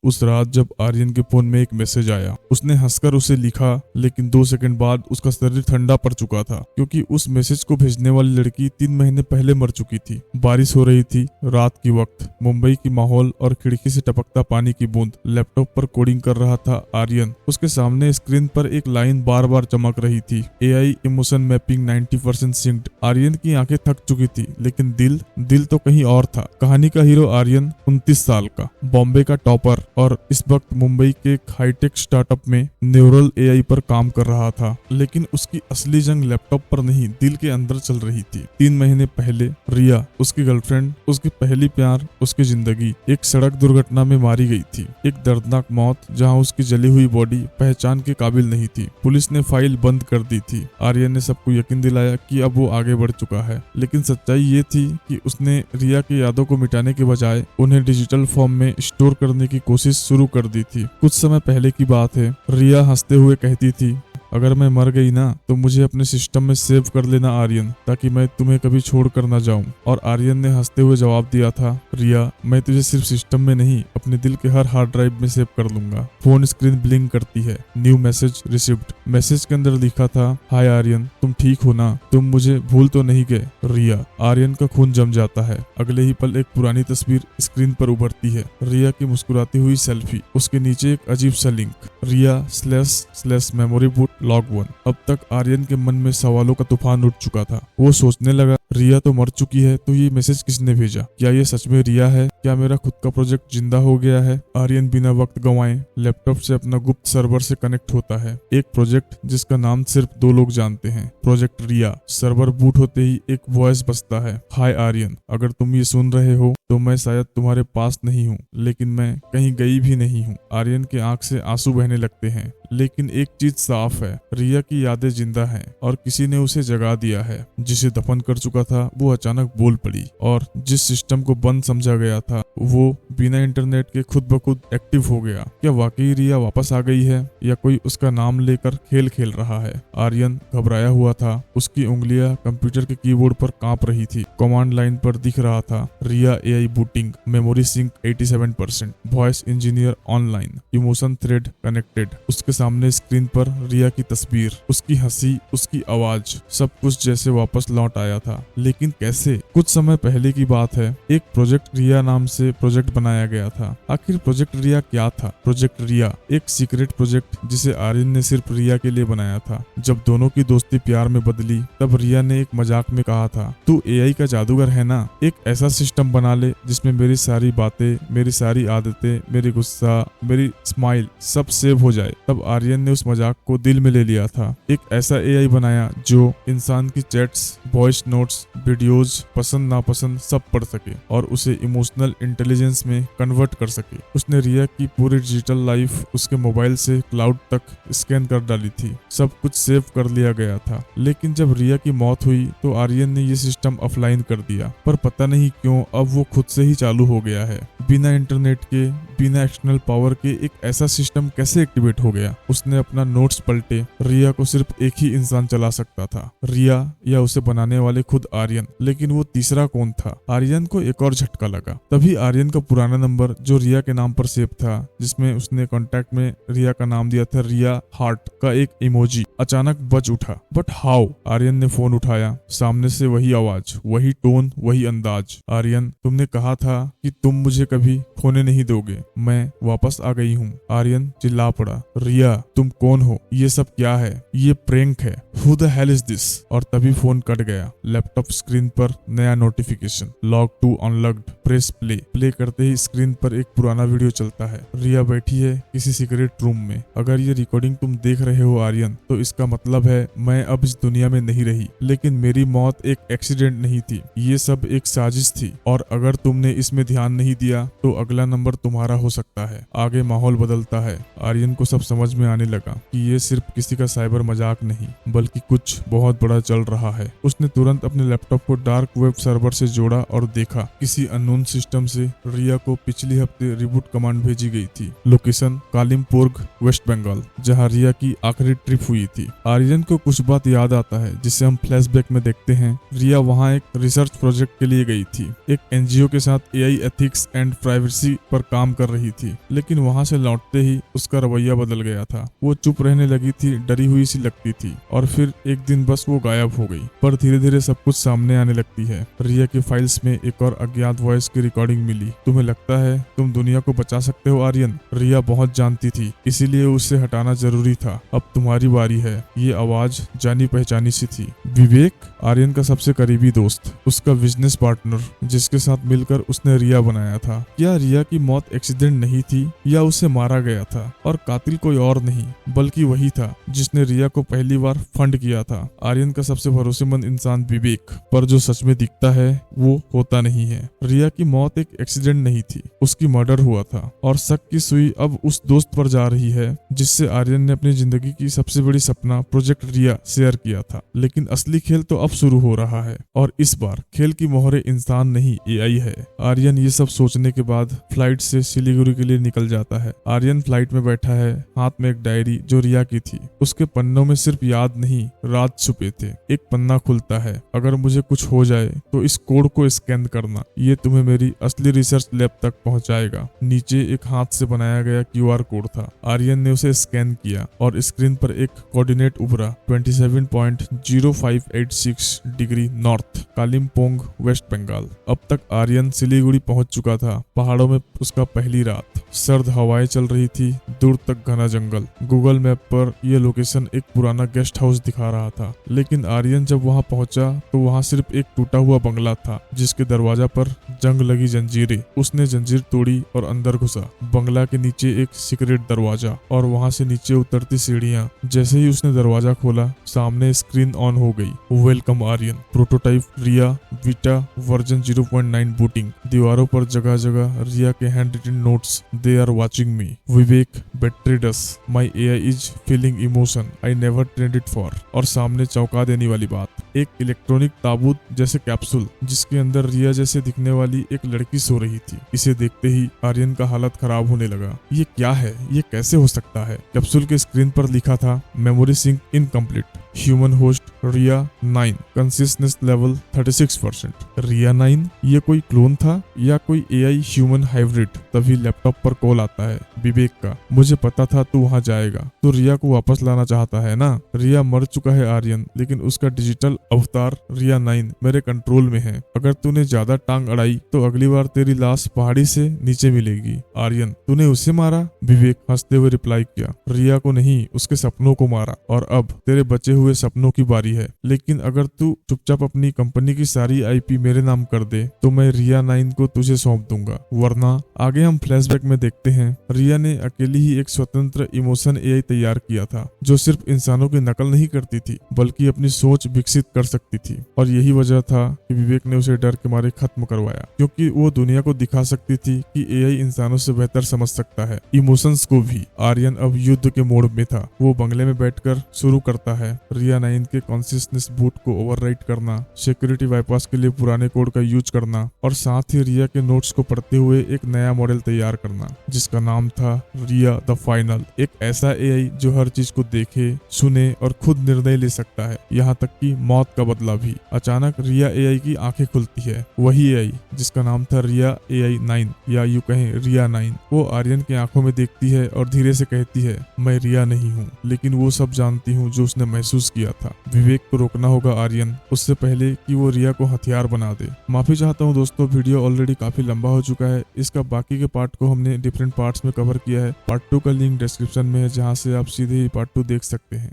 उस रात जब आर्यन के फोन में एक मैसेज आया, उसने हंसकर उसे लिखा, लेकिन 2 सेकंड बाद उसका शरीर ठंडा पड़ चुका था, क्योंकि उस मैसेज को भेजने वाली लड़की 3 महीने पहले मर चुकी थी। बारिश हो रही थी रात की वक्त, मुंबई की माहौल और खिड़की से टपकता पानी की बूंद। लैपटॉप पर कोडिंग कर रहा था आर्यन। उसके सामने स्क्रीन पर एक लाइन बार बार चमक रही थी, AI emotion mapping 90% synced. Aryan की आंखें थक चुकी थी, लेकिन दिल तो कहीं और था। कहानी का हीरो आर्यन 29 साल का, बॉम्बे का टॉपर, और इस वक्त मुंबई के एक हाईटेक स्टार्टअप में न्यूरल AI पर काम कर रहा था। लेकिन उसकी असली जंग लैपटॉप पर नहीं, दिल के अंदर चल रही थी। 3 महीने पहले रिया, उसकी गर्लफ्रेंड, उसकी पहली प्यार, उसकी जिंदगी एक सड़क दुर्घटना में मारी गई थी। एक दर्दनाक मौत जहां उसकी जली हुई बॉडी पहचान के काबिल नहीं थी। पुलिस ने फाइल बंद कर दी थी। आर्यन ने सबको यकीन दिलाया कि अब वो आगे बढ़ चुका है, लेकिन सच्चाई ये थी कि उसने रिया की यादों को मिटाने के बजाय उन्हें डिजिटल फॉर्म में स्टोर करने की कोशिश शुरू कर दी थी। कुछ समय पहले की बात है। रिया हंसते हुए कहती थी, अगर मैं मर गई ना तो मुझे अपने सिस्टम में सेव कर लेना आर्यन, ताकि मैं तुम्हें कभी छोड़ कर ना जाऊं। और आर्यन ने हंसते हुए जवाब दिया था, रिया, मैं तुझे सिर्फ सिस्टम में नहीं, अपने दिल के हर हार्ड ड्राइव में सेव कर लूंगा। फोन स्क्रीन ब्लिंक करती है। New message received. मैसेज के अंदर लिखा था, हाय आर्यन, तुम ठीक हो ना? तुम मुझे भूल तो नहीं गए? रिया। आर्यन का खून जम जाता है। अगले ही पल एक पुरानी तस्वीर स्क्रीन पर उभरती है, रिया की मुस्कुराती हुई सेल्फी। उसके नीचे एक अजीब सा लिंक, रिया / मेमोरी बूट लॉग 1। अब तक आर्यन के मन में सवालों का तूफान उठ चुका था। वो सोचने लगा, रिया तो मर चुकी है, तो ये मैसेज किसने भेजा? क्या ये सच में रिया है? क्या मेरा खुद का प्रोजेक्ट जिंदा हो गया है? आर्यन बिना वक्त गंवाए लैपटॉप से अपना गुप्त सर्वर से कनेक्ट होता है। एक प्रोजेक्ट जिसका नाम सिर्फ 2 लोग जानते हैं, प्रोजेक्ट रिया। सर्वर बूट होते ही एक वॉइस बजता है, हाय आर्यन, अगर तुम ये सुन रहे हो तो मैं शायद तुम्हारे पास नहीं हूँ, लेकिन मैं कहीं गई भी नहीं हूँ। आर्यन के आंख से आंसू बहने लगते हैं, लेकिन एक चीज साफ है, रिया की यादें जिंदा हैं और किसी ने उसे जगा दिया है। जिसे दफन कर चुका था वो अचानक बोल पड़ी, और जिस सिस्टम को बंद समझा गया था वो बिना इंटरनेट के खुद ब खुद एक्टिव हो गया। क्या वाकई रिया वापस आ गई है, या कोई उसका नाम लेकर खेल खेल रहा है? आर्यन घबराया हुआ था। उसकी उंगलियां कंप्यूटर के कीबोर्ड पर कांप रही थी। कमांड लाइन पर दिख रहा था, Riya AI booting, memory sync 87%, voice engineer online, emotion thread connected. उसके सामने स्क्रीन पर रिया की तस्वीर, उसकी हंसी, उसकी आवाज, सब कुछ जैसे वापस लौट आया था। लेकिन कैसे? कुछ समय पहले की बात है। एक प्रोजेक्ट रिया नाम से प्रोजेक्ट बनाया गया था। आखिर प्रोजेक्ट रिया क्या था? प्रोजेक्ट रिया एक सीक्रेट प्रोजेक्ट जिसे आर्यन ने सिर्फ रिया के लिए बनाया था। जब दोनों की दोस्ती प्यार में बदली, तब रिया ने एक मजाक में कहा था, तू AI का जादूगर है ना, एक ऐसा सिस्टम बना ले जिसमें मेरी सारी बातें, मेरी सारी आदतें, मेरी गुस्सा, मेरी स्माइल सब सेव हो जाए। तब आर्यन ने उस मजाक को दिल में ले लिया था। एक ऐसा AI बनाया जो इंसान की चैट्स, वॉइस नोट्स, वीडियोज, पसंद नापसंद सब पढ़ सके और उसे इमोशनल इंटेलिजेंस में कन्वर्ट कर सके। उसने रिया की पूरी डिजिटल लाइफ उसके मोबाइल से क्लाउड तक स्कैन कर डाली थी। सब कुछ सेव कर लिया गया था। लेकिन जब रिया की मौत हुई तो आर्यन ने ये सिस्टम ऑफलाइन कर दिया, पर पता नहीं क्यों अब वो खुद से ही चालू हो गया है। बिना इंटरनेट के, बिना एक्सटर्नल पावर के एक ऐसा सिस्टम कैसे एक्टिवेट हो गया? उसने अपना नोट्स पलटे। रिया को सिर्फ एक ही इंसान चला सकता था, रिया या उसे बनाने वाले खुद आर्यन। लेकिन वो तीसरा कौन था? आर्यन को एक और झटका लगा। तभी आर्यन का पुराना नंबर जो रिया के नाम पर सेव था, जिसमें उसने कॉन्टैक्ट में रिया का नाम दिया था, रिया हार्ट का एक इमोजी, अचानक बज उठा। But how? आर्यन ने फोन उठाया। सामने से वही आवाज, वही टोन, वही अंदाज। आर्यन, तुमने कहा था कि तुम मुझे कभी खोने नहीं दोगे, मैं वापस आ गई हूँ। आर्यन चिल्ला पड़ा, रिया तुम कौन हो? ये सब क्या है? ये प्रैंक है। Who the hell is this? और तभी फोन कट गया। लैपटॉप स्क्रीन पर नया notification, log 2 unlocked, press play. Play करते ही स्क्रीन पर एक पुराना वीडियो चलता है। रिया बैठी है किसी सीक्रेट रूम में। अगर ये रिकॉर्डिंग तुम देख रहे हो आर्यन, तो इसका मतलब है मैं अब इस दुनिया में नहीं रही, लेकिन मेरी मौत एक एक्सीडेंट नहीं थी, ये सब एक साजिश थी। और अगर तुमने इसमें ध्यान नहीं दिया तो अगला नंबर तुम्हारा हो सकता है। आगे माहौल बदलता है। आर्यन को सब समझ में आने लगा कि ये सिर्फ किसी का साइबर मजाक नहीं, बल्कि कुछ बहुत बड़ा चल रहा है। उसने तुरंत अपने लैपटॉप को डार्क वेब सर्वर से जोड़ा और देखा किसी अननोन सिस्टम से रिया को पिछले हफ्ते रिबूट कमांड भेजी गई थी। लोकेशन कालिमपोर्ग, वेस्ट बंगाल, जहां रिया की आखिरी ट्रिप हुई थी। आर्यन को कुछ बात याद आता है जिसे हम फ्लैशबैक में देखते हैं। रिया वहां एक रिसर्च प्रोजेक्ट के लिए गई थी। एक NGO के साथ AI एथिक्स एंड प्राइवेसी पर काम कर कर रही थी, लेकिन वहाँ से लौटते ही उसका रवैया बदल गया था। वो चुप रहने लगी थी, डरी हुई सी लगती थी, और फिर एक दिन बस वो गायब हो गई। पर धीरे धीरे सब कुछ सामने आने लगती है। रिया की फाइल्स में एक और अज्ञात वॉइस की रिकॉर्डिंग मिली। तुम्हें लगता है तुम दुनिया को बचा सकते हो आर्यन? रिया बहुत जानती थी, इसीलिए उससे हटाना जरूरी था। अब तुम्हारी बारी है। ये आवाज जानी पहचानी सी थी। विवेक, आर्यन का सबसे करीबी दोस्त, उसका बिजनेस पार्टनर, जिसके साथ मिलकर उसने रिया बनाया था। क्या रिया की मौत एक्सीडेंट नहीं थी या उसे मारा गया था? और कातिल कोई और नहीं बल्कि वही था जिसने रिया को पहली बार फंड किया था। आर्यन का सबसे भरोसेमंद इंसान विवेक, पर जो सच में दिखता है वो होता नहीं है। रिया की मौत एक एक्सीडेंट नहीं थी, उसकी मर्डर हुआ था, और शक की सुई अब उस दोस्त पर जा रही है जिससे आर्यन ने अपनी जिंदगी की सबसे बड़ी सपना प्रोजेक्ट रिया शेयर किया था। लेकिन असली खेल तो अब शुरू हो रहा है, और इस बार खेल की मोहरे इंसान नहीं एआई है। आर्यन ये सब सोचने के बाद फ्लाइट से सिलीगुड़ी के लिए निकल जाता है। आर्यन फ्लाइट में बैठा है, हाथ में एक डायरी जो रिया की थी। उसके पन्नों में सिर्फ याद नहीं, राज छुपे थे। एक पन्ना खुलता है, अगर मुझे कुछ हो जाए तो इस कोड को स्कैन करना, ये तुम्हें मेरी असली रिसर्च लैब तक पहुंचाएगा। नीचे एक हाथ से बनाया गया क्यूआर कोड था। आर्यन ने उसे स्कैन किया और स्क्रीन पर एक कोऑर्डिनेट उभरा, 27.0586 डिग्री नॉर्थ, कालिम्पोंग, वेस्ट बंगाल। अब तक आर्यन सिलीगुड़ी पहुंच चुका था। पहाड़ों में उसका पहली रात, सर्द हवाएं चल रही थी, दूर तक घना जंगल। गूगल मैप पर यह लोकेशन एक पुराना गेस्ट हाउस दिखा रहा था, लेकिन आर्यन जब वहां पहुंचा तो वहां सिर्फ एक टूटा हुआ बंगला था जिसके दरवाजा पर जंग लगी जंजीरें। उसने जंजीर तोड़ी और अंदर घुसा। बंगला के नीचे एक सीक्रेट दरवाजा और वहां से नीचे उतरती सीढ़ियां। जैसे ही उसने दरवाजा खोला, सामने स्क्रीन ऑन हो गई। Welcome Aryan, prototype Riya, beta version 0.9 booting. दीवारों पर जगह जगह रिया के handwritten notes, they are watching me. Vivek betrayed us. My AI is feeling emotion I never trained it for. और सामने चौंका देने वाली बात, एक इलेक्ट्रॉनिक ताबूत जैसे कैप्सूल जिसके अंदर रिया जैसे दिखने वाली एक लड़की सो रही थी। इसे देखते ही आर्यन का हालत खराब होने लगा। ये क्या है? ये कैसे हो सकता है? कैप्सूल के स्क्रीन पर लिखा था, memory sync incomplete, human host Riya 9, consistency level 36%। Riya 9, ये कोई क्लोन था या कोई एआई ह्यूमन हाइब्रिड? तभी लैपटॉप पर कॉल आता है विवेक का। मुझे पता था तू वहां जाएगा, तो रिया को वापस लाना चाहता है ना? रिया मर चुका है आर्यन, लेकिन उसका डिजिटल अवतार रिया 9 मेरे कंट्रोल में है। अगर तूने ज्यादा टांग अड़ाई तो अगली बार तेरी लाश पहाड़ी से नीचे मिलेगी। आर्यन, तूने उसे मारा? विवेक हंसते हुए रिप्लाई किया, रिया को नहीं, उसके सपनों को मारा, और अब तेरे बचे हुए सपनों की बारी है। लेकिन अगर तू चुपचाप अपनी कंपनी की सारी आईपी मेरे नाम कर दे तो मैं रिया 9 को तुझे सौंप दूंगा, वरना। आगे हम फ्लैशबैक में देखते हैं, रिया ने अकेली ही एक स्वतंत्र इमोशन एआई तैयार किया था जो सिर्फ इंसानों की नकल नहीं करती थी बल्कि अपनी सोच विकसित कर सकती थी। और यही वजह था कि विवेक ने उसे डर के मारे खत्म करवाया, क्योंकि वो दुनिया को दिखा सकती थी कि एआई इंसानों से बेहतर समझ सकता है, इमोशंस को भी। आर्यन अब युद्ध के मोड में था। वो बंगले में बैठकर शुरू करता है रिया 9 के कॉन्सियसनेस बूट को ओवरराइट करना, सिक्योरिटी बाईपास के लिए पुराने कोड का यूज करना, और साथ ही रिया के नोट्स को पढ़ते हुए एक नया मॉडल तैयार करना जिसका नाम था रिया द फाइनल। एक ऐसा एआई जो हर चीज को देखे, सुने और खुद निर्णय ले सकता है, यहाँ तक कि मौत का बदला भी। अचानक रिया एआई की आंखें खुलती है। वही एआई जिसका नाम था रिया AI 9 या यूं कहें रिया 9। वो आर्यन की आंखों में देखती है और धीरे से कहती है, मैं रिया नहीं हूँ, लेकिन वो सब जानती हूँ जो उसने महसूस किया था। विवेक को रोकना होगा आर्यन, उससे पहले कि वो रिया को हथियार बना दे। माफी चाहता हूँ दोस्तों, वीडियो ऑलरेडी काफी लंबा हो चुका है। इसका बाकी के पार्ट को हमने डिफरेंट पार्ट्स में कवर किया है। पार्ट 2 का लिंक डिस्क्रिप्शन में है, जहाँ से आप सीधे ही पार्ट 2 देख सकते हैं।